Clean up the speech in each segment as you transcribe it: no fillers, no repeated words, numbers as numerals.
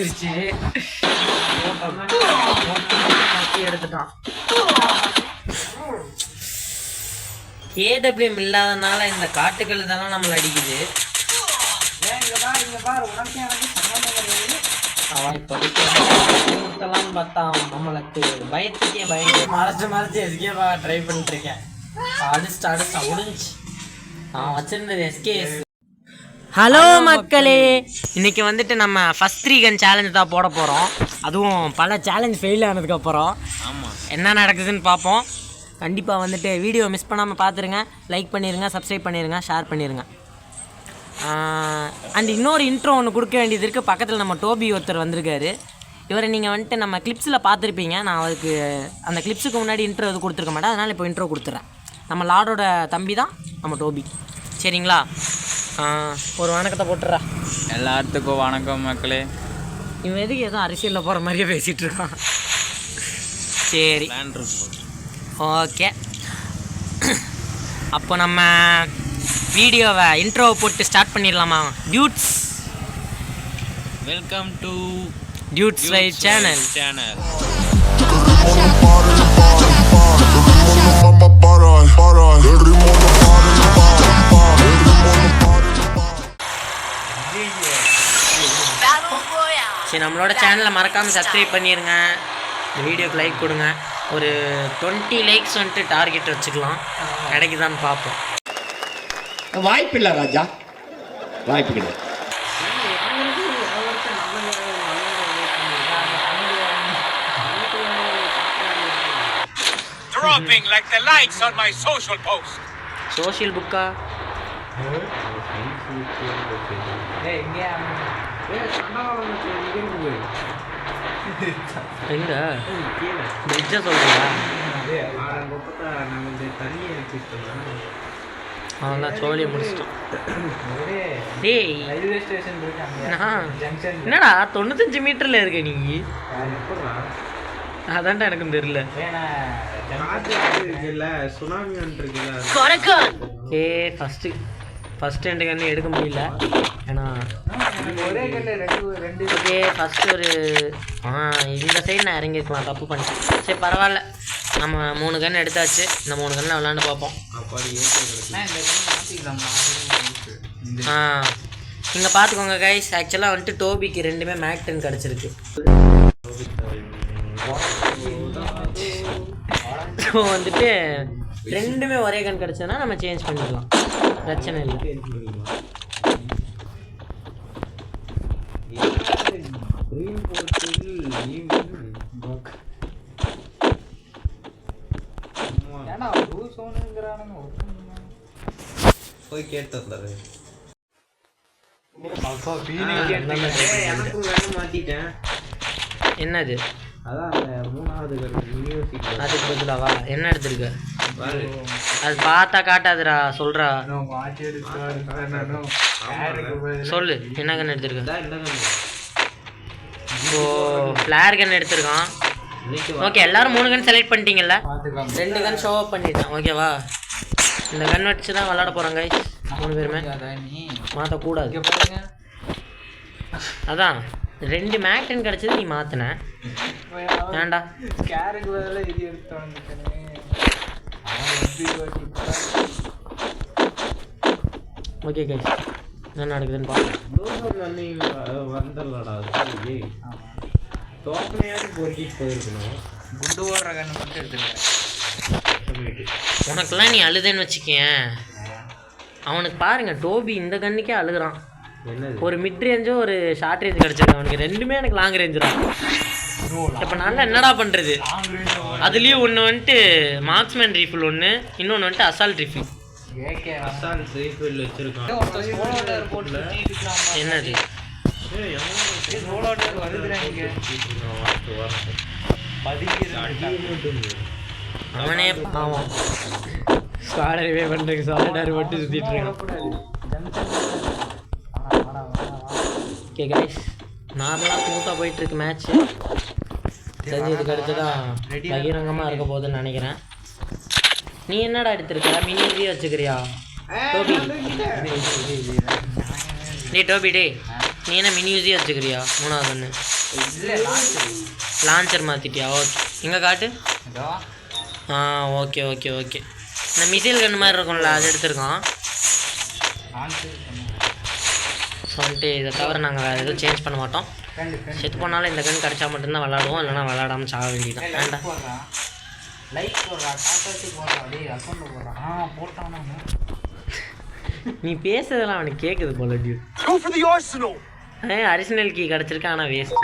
வந்துருச்சு. எடுத்துட்டான். ஏடபிள்யூஎம் இல்லாதனால இந்த காட்டுக்கள் இதெல்லாம் நம்மளை அடிக்குது. அவன் இப்போதைக்கு முட்டலான்னு பார்த்தா நம்மளுக்கு பயத்துக்கே பயந்து மறைச்சு எஸ்கேவா ட்ரை பண்ணிட்டு இருக்கேன். அடிச்சு முடிஞ்சு நான் வச்சிருந்தது எஸ்கேஎஸ். ஹலோ மக்களே, இன்னைக்கு வந்துட்டு நம்ம ஃபஸ்ட் 3 கன் சேலஞ்ச் தான் போட போகிறோம். அதுவும் பல சேலஞ்ச் ஃபெயில் ஆனதுக்கப்புறம் என்ன நடக்குதுன்னு பார்ப்போம். கண்டிப்பாக வந்துட்டு வீடியோ மிஸ் பண்ணாமல் பார்த்துருங்க. லைக் பண்ணிடுங்க, சப்ஸ்கிரைப் பண்ணிடுங்க, ஷேர் பண்ணிடுங்க. அண்ட் இன்னொரு இன்ட்ரோ ஒன்று கொடுக்க வேண்டியது இருக்குது. பக்கத்தில் நம்ம டோபி ஒருத்தர் வந்திருக்காரு. இவரை நீங்கள் வந்துட்டு நம்ம கிளிப்ஸில் பார்த்துருப்பீங்க. நான் அதுக்கு அந்த கிளிப்ஸுக்கு முன்னாடி இன்ட்ரோ எதுவும் கொடுத்துருக்க மாட்டேன். அதனால் இப்போ இன்ட்ரோ கொடுத்துட்றேன். நம்ம லாடோட தம்பி தான் நம்ம டோபி. சரிங்களா? ஒரு வணக்கத்தை போட்டுறா. எல்லாத்துக்கும் வணக்கம் மக்களே. இவன் எதுக்கு எதுவும் அரசியலில் போகிற மாதிரியே பேசிகிட்டு இருக்கான். சரி, ஓகே. அப்போ நம்ம வீடியோவை இன்ட்ரோவை போட்டு ஸ்டார்ட் பண்ணிடலாமா? Dudes, welcome to dudes right channel. சரி, நம்மளோட சேனலை மறக்காமல் சப்ஸ்கிரைப் பண்ணிடுங்க. இந்த வீடியோக்கு லைக் கொடுங்க. ஒரு 20 லைக்ஸ் வந்துட்டு டார்கெட் வச்சுக்கலாம். கிடைக்குதான்னு பார்ப்போம். வாய்ப்பு இல்லை ராஜா, வாய்ப்பு கிடையாது. Dropping like the likes on my social post. Social புக்கா? எங்க பிரிட்ஜை சொல்றியா? அவன்தான் சோழியை முடிச்சிட்டான். டேய், என்னடா 95 மீட்டரில் இருக்க நீ? அதான்டா எனக்கும் தெரியல. ஏ ஃபஸ்ட்டு 2 கன்று எடுக்க முடியல. ஏன்னா ஓகே, ஃபஸ்ட்டு ஒரு இந்த சைடு நான் இறங்கியிருக்கலாம், தப்பு பண்ணிட்டேன். சரி பரவாயில்ல, நம்ம 3 கன்று எடுத்தாச்சு. இந்த 3 கன்று விளாண்டு பார்ப்போம். இங்கே பார்த்துக்கோங்க கைஸ். ஆக்சுவலாக வந்துட்டு டோபிக்கு 2மே மேக் 10 கிடச்சிருக்கு. ஸோ வந்துட்டு 2மே ஒரே கன் கிடச்சதுன்னா நம்ம சேஞ்ச் பண்ணிக்கலாம், பிரச்சனை இல்லை. போய் கேட்டு என்னது? அதான் 3வது அதுக்கு பதிலாவா என்ன எடுத்துருக்க? அது பார்த்தா காட்டாதுடா, சொல்றா. சொல்லு, என்ன கன் எடுத்துருக்க? இப்போ ஃப்ளேர் கன் எடுத்துருக்கான். ஓகே, எல்லாரும் 3 கன் செலக்ட் பண்ணிட்டீங்கல்ல? 2 கன் ஷோ அப் பண்ணிட்டேன். ஓகேவா? இந்த கன் வச்சு தான் விளாட போகிறாங்க 3 பேருமே. மாற்றக்கூடாது. அதான் 2 மேக் 10 கிடச்சது, நீ மாற்றின வேண்டா. ஓகே கைஸ், என்ன நடக்குதுன்னு பார்க்கலாம். உனக்கெல்லாம் நீ அழுதுன்னு வச்சுக்கேன். அவனுக்கு பாருங்க, டோபி இந்த கன்னுக்கே அழுகுறான். ஒரு மிட் ரேஞ்சும் ஒரு ஷார்ட் ரேஞ்ச் கிடச்சிருக்கு அவனுக்கு. 2மே எனக்கு லாங் ரேஞ்சு தான். இப்போ நான் என்னடா பண்ணுறது? அதுலேயும் ஒன்று வந்துட்டு மார்க்ஸ்மேன் ரீஃபில், ஒன்று இன்னொன்று வந்துட்டு அசால்ட் ரீஃபில். என்னது? அவனே பாவம் ஸ்குவாடரிவே பண்ணுறதுக்கு சாலிடார் மட்டும் சுற்றிட்டு இருக்கான். ஓகே கைஸ், நார்மலாக ஸ்மூத்தாக போயிட்டுருக்கு மேட்ச்சு. தெரிஞ்சதுக்கு அடுத்து தான் பகிரங்கமாக இருக்க போகுதுன்னு நினைக்கிறேன். நீ என்னடா எடுத்திருக்க? மினியூஸியே வச்சுக்கிறியா டோபி? டே டோபி, டே நீ என்ன மினியூஸியே வச்சுக்கிறியா 3வது ஒன்று? லான்ச்சர் மாற்றிட்டியா? ஓகே, இங்கே காட்டு. ஆ ஓகே ஓகே ஓகே. இந்த மிசைல் கன்று மாதிரி இருக்கும்ல, அது எடுத்துருக்கோம். சொல்லிட்டு இதை தவிர நாங்கள் வேறு எதுவும் சேஞ்ச் பண்ண மாட்டோம். செத்து போனாலும் இந்த கன் கிடச்சா மட்டும்தான் விளாடுவோம், இல்லைனா விளாடாமல் சாக வேண்டியதான். வேண்டாம். நீ பேசுறதெல்லாம் அவனுக்கு கேட்குது போல. அரிசினல் கீ கிடச்சிருக்கேன், ஆனால் வேஸ்ட்.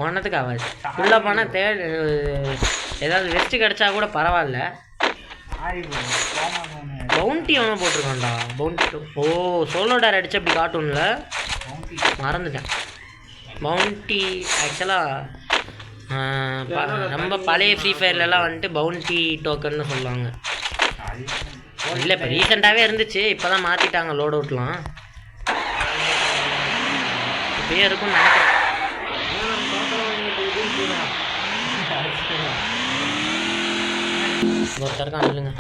ஒன்றத்துக்கு ஆகாது. உள்ளே போனால் ஏதாவது வெஸ்ட்டு கிடச்சா கூட பரவாயில்ல. பவுண்டி அவனும் போட்டிருக்கான்டா. பவுண்டி. ஓ சோலோ டேர் அடிச்சு அப்படி காட்டும்ல, மறந்துட்டேன். பவுண்டி ஆக்சுவலாக நம்ம பழைய ஃப்ரீ ஃபயர்லலாம் வந்துட்டு பவுண்டி டோக்கன்னு சொல்லுவாங்க. இல்லை இப்போ ரீசெண்டாகவே இருந்துச்சு, இப்போ தான் மாற்றிட்டாங்க லோட் அவுட்லாம். இப்போயே இருக்கும்னு நினைக்கிறேன். ஒருத்தருக்கா இல்லைங்க.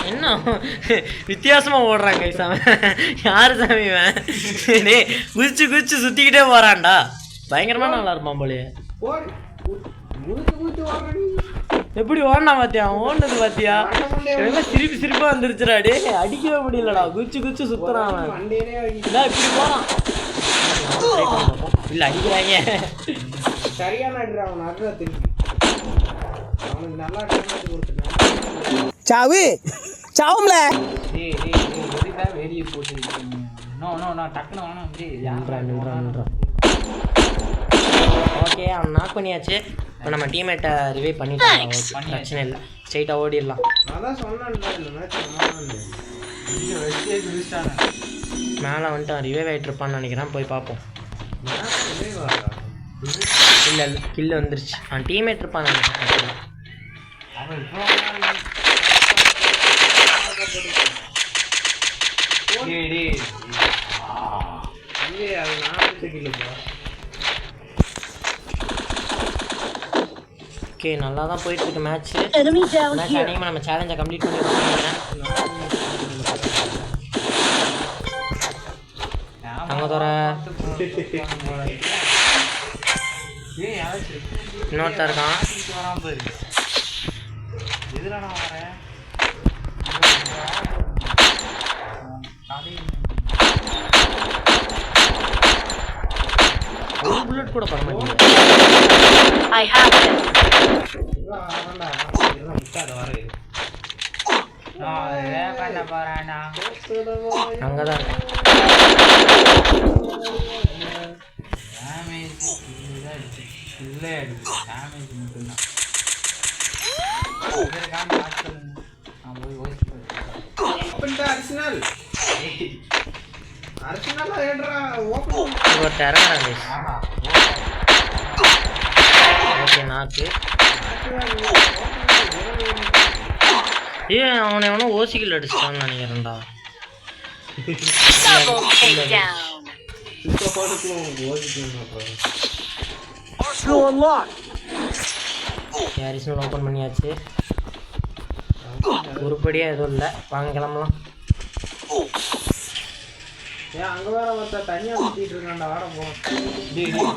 என்ன வித்தியாசமாக ஓடுறாங்க சாமி? யார் சாமி இவன்? குதிச்சு குதிச்சு சுற்றிக்கிட்டே போகிறான்டா. பயங்கரமாக நல்லா இருப்பான் போலயே. எப்படி ஓடனா பார்த்தியா? ஓடுனது பார்த்தியா? சிரிப்பு சிரிப்பாக வந்துருச்சுடா. டே அடிக்கவே முடியலடா, குதிச்சு குதிச்சு சுற்றுறான் அவன். இப்படி போகிறான். இல்லை அடிக்கிறாங்க. சரியான அடிக்கிறான். அவனுக்கு நல்லா சாவு சாவும்ல. வெளியே போட்டு ஓகே, அவன் நாக் பண்ணியாச்சு. இப்போ நம்ம டீம்மேட்டை ரிவைவ் பண்ணிட்டாங்க. பிரச்சனை இல்லை, ஸ்ட்ரைட்டாக ஓடிடலாம். மேலே வந்துட்டு அவன் ரிவைவ் ஆகிட்டு இருப்பான்னு நினைக்கிறேன், போய் பார்ப்போம். இல்லை இல்லை, கில்லு வந்துருச்சு. அவன் டீம்மேட் இருப்பான்னு நினைக்கிறேன். ஓகே, நல்லா தான் போயிட்டு இருக்கு மேட்ச். அதிகமாக நம்ம சேலஞ்சை கம்ப்ளீட் பண்ணிருக்கோம். அங்கே தோற இன்னொருத்தர் இருக்கான். ஒரு புல்லட் கூட பண்ண மாட்டேங்குது. அங்கதான் ஓகே நாக்கு. ஏன் அவனை எவனோ ஓசிக்கில் அடிச்சிட்டான்னு நினைக்கிறேன்டா. ஓப்பன் பண்ணியாச்சு. உருப்படியாக எதுவும் இல்லை, வாங்க கிளம்பலாம். ஏன் அங்கே வேற ஒருத்தர் தனியாக சுற்றிட்டு இருக்காண்டா, வாட போகணும்.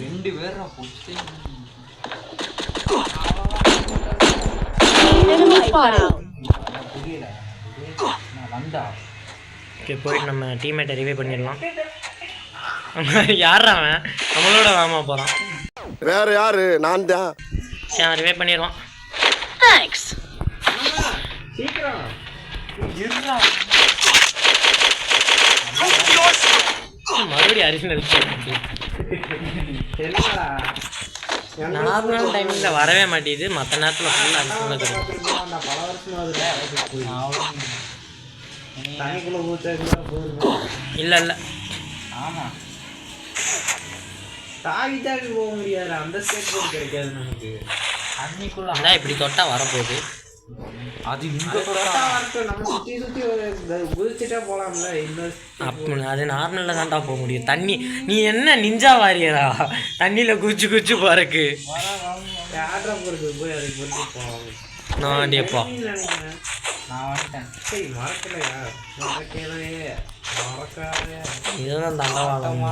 2 பேர் ஓகே, போயிட்டு நம்ம டீம்மேட்டை ரிவைவ் பண்ணிடலாம். யார் அவன்? நம்மளோட வாமா போகிறான். வேற யாரு? நான் தான். சரி, அவன் ரிவைவ் பண்ணிடுவான். சீக்கிரம் மறுபடியும் அரிசினல் நார்மல் டைமிங்கில் வரவே மாட்டேங்குது, மற்ற நேரத்தில் ஃபுல்லாக அரிசினல் கிடைக்கும். பல வருஷம் தண்ணிக்குள்ள ஊற்ற இல்லை இல்லை, ஆமாம் தாவி தாவி போக முடியாது. அந்த ஸ்டேட் கிடைக்காது நமக்கு. தண்ணிக்குள்ள அதான் இப்படி தொட்டால் வரப்போகுது. அது இங்கே வரட்டும், நம்ம சுற்றி சுற்றி குதிச்சுட்டே போகலாம்ல. அப்போ அது நார்மலில் தான்டா போக முடியும். தண்ணி நீ என்ன நிஞ்சா வாரியரா தண்ணியில் குச்சி குச்சி போறக்கு? ஆட்ரா போகிறது போய் அதுக்கு வந்து போகலாம். நான் எப்பா நினைக்கிறேன் நான் வந்துட்டேன். சரி மறக்கலையா? மறக்கலையே. மறக்காதே. இதுதான் தண்டவாளம்.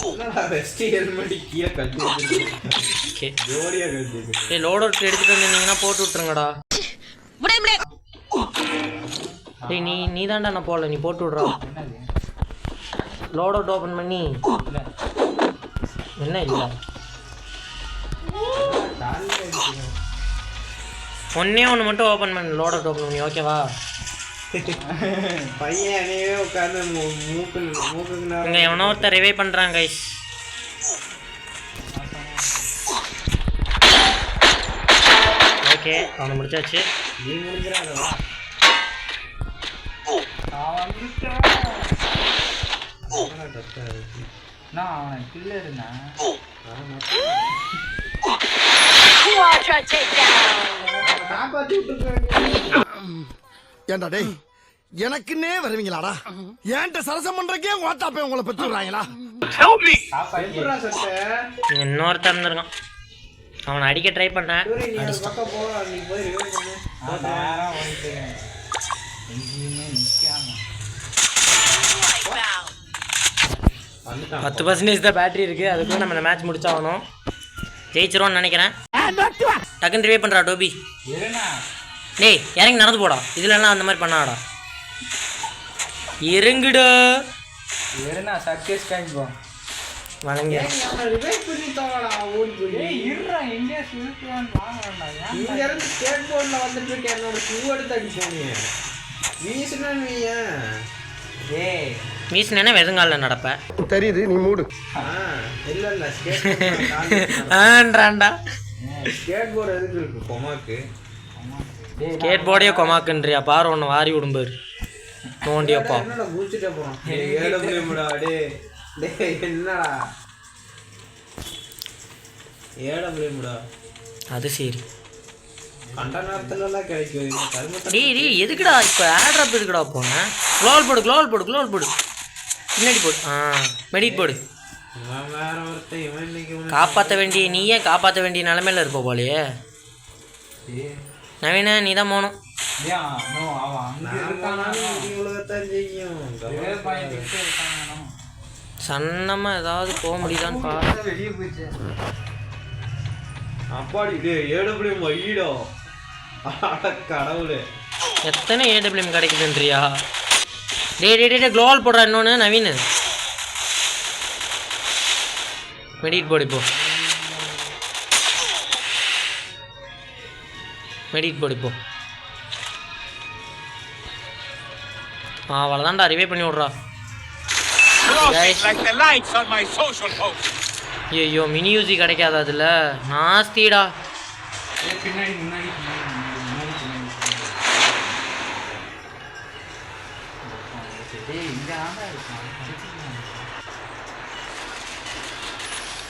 என்னடா வெஸ்ட் ஹெல்மெட் கீழே கட்டி ஓகே ஜோடியா கட்டி. ஏய் லோட் அவுட் எடுத்துட்டு வந்தீங்கன்னா போட்டு விட்டுருங்கடா. டேய் நீ தான்டா நான் போடல, நீ போட்டு விட்றா. லோட் அவுட் ஓப்பன் பண்ணி என்ன இல்லை ஒன்னே ஒன்று மட்டும் ஓப்பன் பண்ணு. லோட் அவுட் ஓப்பன் பண்ணி ஓகேவா? பையனே உட்காந்து மூக்குக்கு இங்கே எவனோ ஒருத்தர் ரிவை பண்ணுறாங்க கைஸ். ஓகே அவனை முடிச்சாச்சு. நீ முடிஞ்சிடாதவா? நான் அவனை கில்ல இருந்தேன். காப்பாத்தி விட்டுருக்க. ஏண்டா டேய் எனக்குன்னே வருவீங்களாடா? ஏன்ட்ட சரசம் பண்றக்கே ஓட்டாப்பே உங்களை பெற்று விடுறாங்களா? எப்படிடா சட்டை? இங்கே இன்னொருத்தர் இருந்திருக்கான், அவனை அடிக்க ட்ரை பண்ணேன். சூரி, நீ ஒரு பக்கம் போ, நீ போய் ரிவைவ் பண்ணு. நேரா ஓடிட்டேன். எங்கேயுமே நிக்காம 10% தான் பேட்டரி இருக்குது. அதுக்குள்ள நம்ம இந்த மேட்ச் முடிச்சாகணும். ஜெயிச்சிருவோன்னு நினைக்கிறேன். டக்குன்னு ரிவே பண்ணுறா டோபி. டேய் இறங்கி நடந்து போடா. இதுலலாம் அந்த மாதிரி பண்ணாடா. இறங்குடா. ஏறுனா சக்சஸ் காமிப்போம். வணங்க. ரிவைவ் பண்ணி தோடா ஓடி போய். ஏய் இருடா எங்க சுத்துவான் வாங்கடா. இங்க இருந்து ஸ்கேட் போர்ட்ல வந்துட்டு இருக்க என்னோட ஷூ எடுத்து அடிச்சோனே. வீசுனா நீயா? ஏய் வீசினேன்னா வெறுங்காலில் நடப்பேன். தெரியுது நீ மூடு. இல்ல ஸ்கேட் போர்ட் கால் ஆன்றான்டா. ஸ்கேட் போர்டு எதுக்கு இருக்கு கொமாக்கு? ஸ்கேட் போர்டே கொமாக்குன்றியா? பாரு ஒன்று வாரி விடும்பாரு நோண்டியப்பா. என்னடா பூச்சிட்டே போறோம். ஏடபிள்யூம்டா டேய். டேய் என்னடா ஏடபிள்யூம்டா? அது சரி. கண்ட நேரத்துல எல்லாம் கிடைக்கும் இந்த கருமத்தை. டேய் எதுக்குடா இப்போ ஆட்ராப் எதுக்குடா போனேன்? குளோவல் போடு பின்னாடி போடு. மெடிட் போடு. இவன் வேற ஒருத்தன் இவன் இன்னைக்கு காப்பாற்ற வேண்டிய நீயே காப்பாற்ற வேண்டிய நிலமையில இருப்ப போலையே. நவீன நீ தான் போகணும். சன்னமா ஏதாவது போக முடியுதான்னு பாரு. வெளியே போயிடுச்சு. அப்பாடி ஏடபிள்யூ மைடோ கடவுளே. எத்தனை ஏடபிள்யூஎம் கிடைக்குதுன்றியா? டே க்ளோவல் போடுறா இன்னொன்று நவீன். மெடிட் போடு இப்போ. மெடிட் போடு இப்போ. அவ்வளோதான்டா ரிவே பண்ணி விட்றா. Like the likes on my social post. ஐயோ மினி யூசி கிடைக்காது அதில். நாஸ்திடா. பின்னாடி முன்னாடி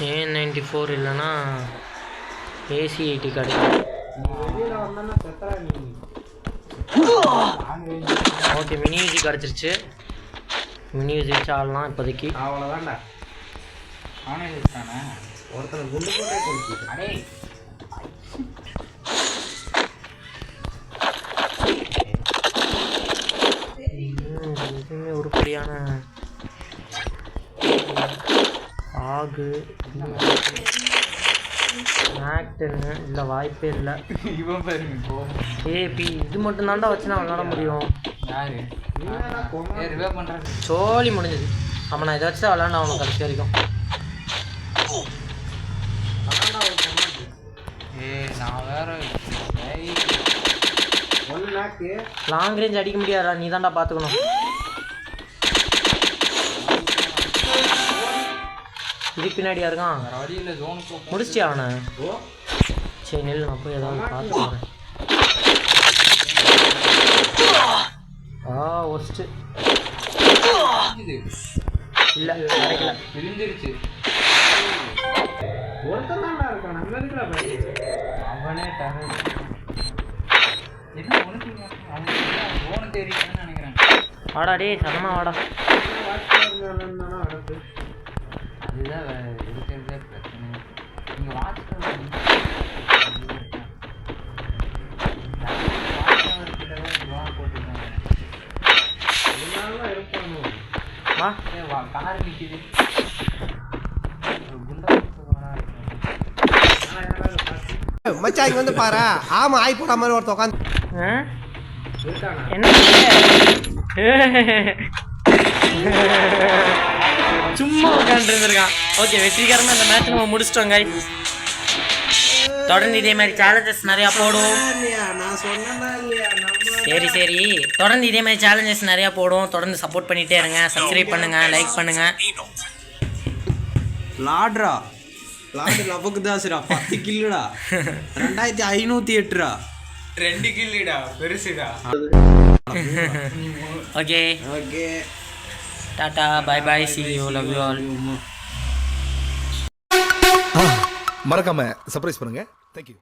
A94 இல்லைன்னா AC80 கிடைக்கும். ஓகே மினி யூசி கிடச்சிருச்சு. மினி யூசி வச்சு ஆடலாம் இப்போதைக்கு. அவ்வளோதான்டா. அவனே வச்சுட்டானே ஒருத்தனை குண்டு போட்டே கொடுத்து. அடே இதுவுமே உருப்படியான ஆகு ஆக்டன்னு இல்லை வாய்ப்பே இல்லை. இவன் பாருங்க போ. ஏபி இது மட்டும் தாண்டா வச்சு நான் விளாட முடியும். யாரு ரிவே பண்ணுறது? சோழி முடிஞ்சது. ஆமாம் நான் இதை வச்சு தான் விளாண்டா அவனுக்கு கடைசி வரைக்கும். நான் வேற ஒன்று நாக்கு லாங் ரேஞ்ச் அடிக்க முடியாதா? நீ தான்டா பார்த்துக்கணும். இது பின்னாடியா இருக்கான். வழியில் ஜோனுக்கு முடிச்சியா அவனை? ஓ சரி நெல் நான் போய் ஏதாவது பார்த்து வரேன். ஒஸ்ட்டு இல்லை கிடைக்கல. விழுந்துருச்சு. ஒருத்தன் தான் இருக்கான். நம்ம இருக்கிற அவனே டவர் என்ன உனக்கு அவனுக்கு ஜோனு தெரியுதுன்னு நினைக்கிறேன். வாடா டே சதமா வாடா. அதுதான் இருக்கிறதே பிரச்சனை. நீங்கள் வாட்ச் வா வா கார் நிக்குது மச்சான் இங்க வந்து பாரு. ஆமா ஆய் போற மாதிரி ஒருத்த உட்காந்து என்ன சும்மா உட்காந்துருக்கான். ஓகே, வெற்றிகரமா இந்த மேட்ச் நம்ம முடிச்சிட்டோம் guys. தொடர்ந்து இதே மாதிரி சேலஞ்சஸ் நிறையா போடும். நான் சொன்னேன்னா இல்லையா சரி தொடர்ந்து இதே மாதிரி சேலஞ்சஸ் நிறையா போடும். தொடர்ந்து சப்போர்ட் பண்ணிட்டே இருங்க. சப்ஸ்கிரைப் பண்ணுங்க, லைக் பண்ணுங்க. லாட்ரா லாடு லபக்கு தாசுடா 10 கில்லுடா 2508 2 கில்லிடா பெருசுடா. Okay okay tata bye bye see you love you all. மறக்காம சர்ப்ரைஸ் பண்ணுங்க. தேங்க்யூ.